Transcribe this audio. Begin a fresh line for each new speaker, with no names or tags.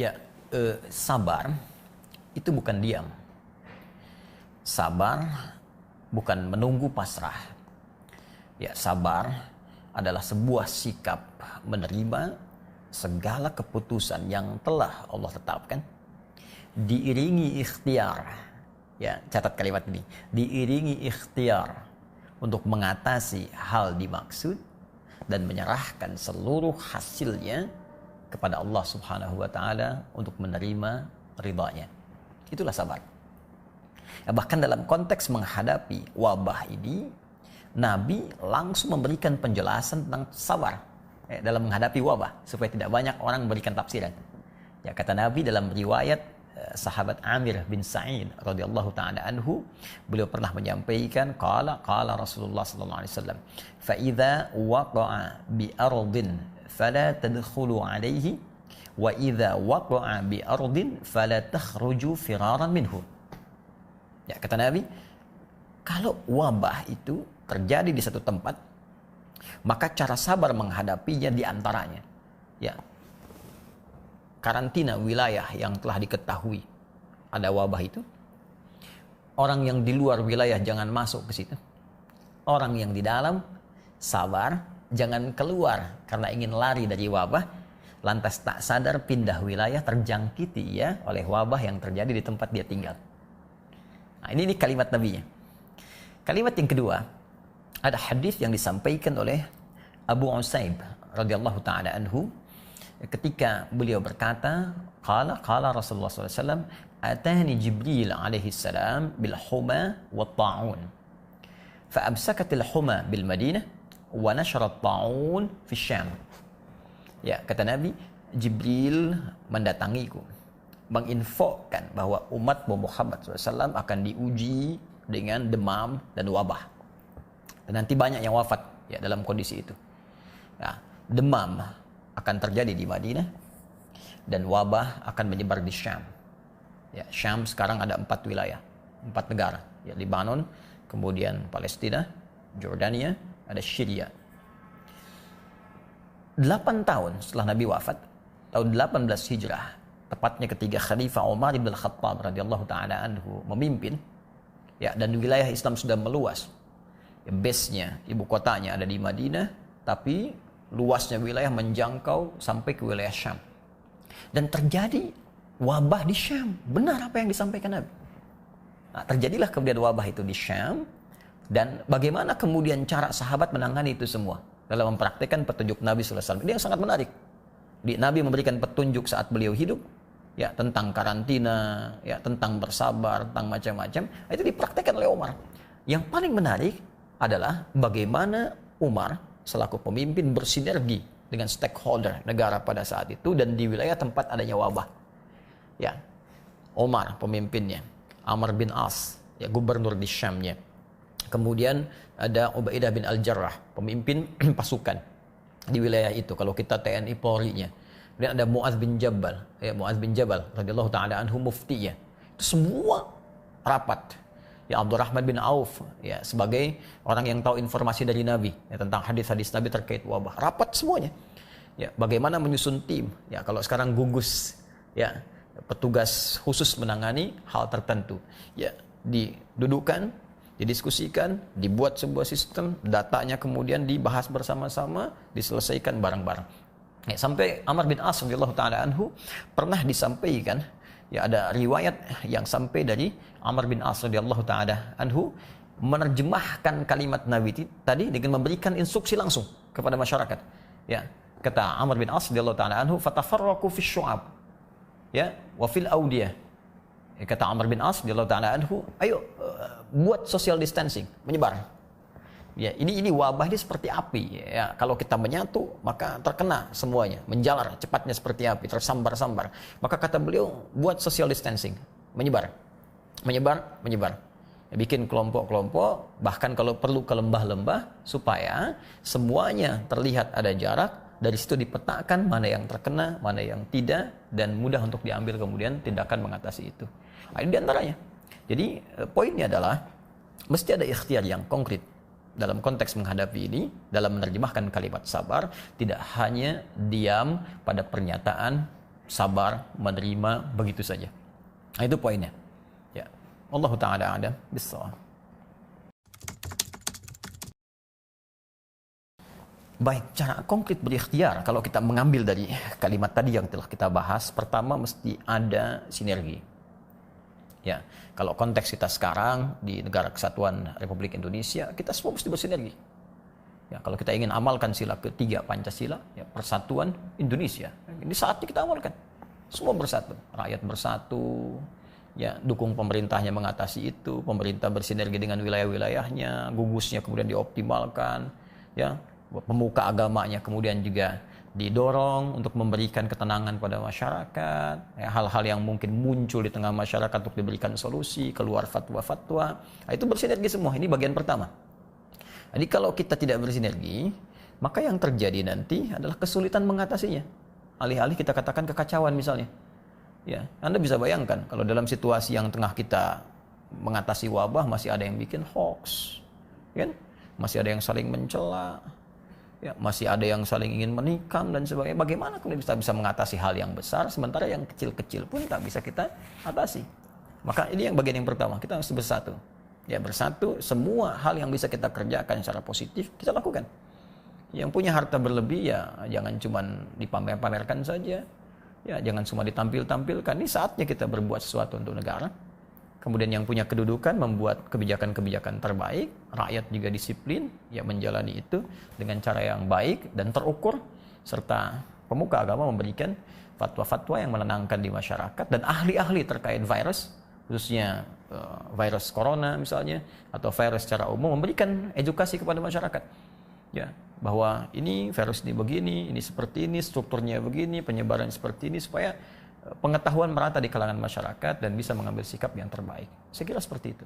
Ya, sabar itu bukan diam. Sabar bukan menunggu pasrah. Ya, sabar adalah sebuah sikap menerima segala keputusan yang telah Allah tetapkan, diiringi ikhtiar. Ya, catat kalimat ini. Diiringi ikhtiar untuk mengatasi hal dimaksud dan menyerahkan seluruh hasilnya kepada Allah Subhanahu wa taala untuk menerima ridhanya. Itulah sabar. Ya, bahkan dalam konteks menghadapi wabah ini, Nabi langsung memberikan penjelasan tentang sabar dalam menghadapi wabah supaya tidak banyak orang memberikan tafsiran. Ya, kata Nabi dalam riwayat sahabat Amir bin Sa'id radhiyallahu taala anhu, beliau pernah menyampaikan qala Rasulullah sallallahu alaihi wasallam, fa idza waqa'a bi ardin fala tadkhulu alaihi wa idza waqa'a bi ardin fala takhruju firaran minhu. Ya, kata Nabi, kalau wabah itu terjadi di satu tempat, maka cara sabar menghadapinya di antaranya, ya, karantina wilayah yang telah diketahui ada wabah itu. Orang yang di luar wilayah jangan masuk ke situ. Orang yang di dalam sabar, jangan keluar karena ingin lari dari wabah, lantas tak sadar pindah wilayah, terjangkiti ya oleh wabah yang terjadi di tempat dia tinggal. Nah, ini kalimat Nabinya. Kalimat yang kedua, ada hadis yang disampaikan oleh Abu Usaib radhiyallahu taala anhu ketika beliau berkata, qala Rasulullah sallallahu alaihi wasallam, atani Jibril alaihi salam bil huma wa ta'un fa amsakatil huma bil Madinah wa nashara ta'un fi Syam. Ya, kata Nabi, Jibril mendatangiku menginfokan bahwa umat Muhammad SAW akan diuji dengan demam dan wabah. Dan nanti banyak yang wafat ya dalam kondisi itu. Nah, demam akan terjadi di Madinah dan wabah akan menyebar di Syam. Ya, Syam sekarang ada 4 wilayah, 4 negara. Ya, Lebanon, kemudian Palestina, Jordania, ada Syria. 8 tahun setelah Nabi wafat, tahun 18 Hijrah, tepatnya ketika Khalifah Umar bin Khattab radhiyallahu taala anhu memimpin, ya, dan wilayah Islam sudah meluas. Ya, base-nya, ibu kotanya ada di Madinah, tapi luasnya wilayah menjangkau sampai ke wilayah Syam. Dan terjadi wabah di Syam. Benar apa yang disampaikan Nabi. Nah, terjadilah kemudian wabah itu di Syam. Dan bagaimana kemudian cara sahabat menangani itu semua dalam mempraktikkan petunjuk Nabi sallallahu alaihi wasallam. Ini yang sangat menarik. Nabi memberikan petunjuk saat beliau hidup, ya, tentang karantina, ya, tentang bersabar, tentang macam-macam. Itu dipraktikkan oleh Umar. Yang paling menarik adalah bagaimana Umar selaku pemimpin bersinergi dengan stakeholder negara pada saat itu dan di wilayah tempat adanya wabah. Ya, Umar pemimpinnya, Amr bin As, ya, gubernur di Syamnya. Kemudian ada Ubaidah bin Al-Jarrah, pemimpin pasukan di wilayah itu. Kalau kita TNI Polri-nya. Kemudian ada Mu'adz bin Jabal, ya, Mu'adz bin Jabal radhiyallahu taala anhu muftinya. Itu semua rapat. Ya, Abdurrahman bin Auf, ya, sebagai orang yang tahu informasi dari Nabi, ya, tentang hadis-hadis Nabi terkait wabah, rapat semuanya. Ya, bagaimana menyusun tim? Ya, kalau sekarang gugus, ya, petugas khusus menangani hal tertentu. Ya, didudukkan, didiskusikan, dibuat sebuah sistem, datanya kemudian dibahas bersama-sama, diselesaikan bareng-bareng. Ya, sampai Amr bin As radhiyallahu taala anhu pernah disampaikan, ya, ada riwayat yang sampai dari Amr bin As radhiyallahu taala anhu menerjemahkan kalimat Nabi tadi dengan memberikan instruksi langsung kepada masyarakat. Ya, kata Amr bin As radhiyallahu taala anhu, fatafarraqu fi syu'ab, ya, wa fil awdiyah. Ya, kata Amr bin As radhiyallahu taala anhu, ayo buat social distancing, menyebar. Ya, ini wabah ini seperti api, ya. Kalau kita menyatu, maka terkena semuanya, menjalar cepatnya seperti api, tersambar-sambar. Maka kata beliau, buat social distancing, menyebar. Ya, bikin kelompok-kelompok, bahkan kalau perlu ke lembah-lembah, supaya semuanya terlihat ada jarak. Dari situ dipetakan mana yang terkena, mana yang tidak, dan mudah untuk diambil kemudian tindakan mengatasi itu. Nah, ini diantaranya. Jadi poinnya adalah mesti ada ikhtiar yang konkret dalam konteks menghadapi ini, dalam menerjemahkan kalimat sabar. Tidak hanya diam pada pernyataan sabar, menerima begitu saja. Nah, itu poinnya. Ya. Allahu ta'ala a'lam bissawab. Baik, cara konkret berikhtiar kalau kita mengambil dari kalimat tadi yang telah kita bahas, pertama mesti ada sinergi. Ya, kalau konteks kita sekarang di Negara Kesatuan Republik Indonesia, kita semua mesti bersinergi. Ya, kalau kita ingin amalkan sila ketiga Pancasila, ya, persatuan Indonesia, ini saatnya kita amalkan. Semua bersatu, rakyat bersatu, ya, dukung pemerintahnya mengatasi itu, pemerintah bersinergi dengan wilayah-wilayahnya, gugusnya kemudian dioptimalkan, ya. Pemuka agamanya kemudian juga didorong untuk memberikan ketenangan pada masyarakat, ya, hal-hal yang mungkin muncul di tengah masyarakat untuk diberikan solusi, keluar fatwa-fatwa. Nah, itu bersinergi semua. Ini bagian pertama. Jadi kalau kita tidak bersinergi, maka yang terjadi nanti adalah kesulitan mengatasinya. Alih-alih kita katakan kekacauan misalnya. Ya, Anda bisa bayangkan kalau dalam situasi yang tengah kita mengatasi wabah masih ada yang bikin hoax, kan? Masih ada yang saling mencela. Ya, masih ada yang saling ingin menikam dan sebagainya. Bagaimana kalau kita bisa mengatasi hal yang besar, sementara yang kecil-kecil pun tak bisa kita atasi. Maka ini yang bagian yang pertama, kita harus bersatu. Ya, bersatu, semua hal yang bisa kita kerjakan secara positif, kita lakukan. Yang punya harta berlebih, ya jangan cuma dipamer-pamerkan saja. Ya, jangan cuma ditampil-tampilkan. Ini saatnya kita berbuat sesuatu untuk negara. Kemudian yang punya kedudukan membuat kebijakan-kebijakan terbaik, rakyat juga disiplin, ya menjalani itu dengan cara yang baik dan terukur, serta pemuka agama memberikan fatwa-fatwa yang menenangkan di masyarakat, dan ahli-ahli terkait virus, khususnya virus corona misalnya, atau virus secara umum, memberikan edukasi kepada masyarakat. Ya, bahwa ini virus ini begini, ini seperti ini, strukturnya begini, penyebaran seperti ini, supaya pengetahuan merata di kalangan masyarakat dan bisa mengambil sikap yang terbaik. Saya kira seperti itu.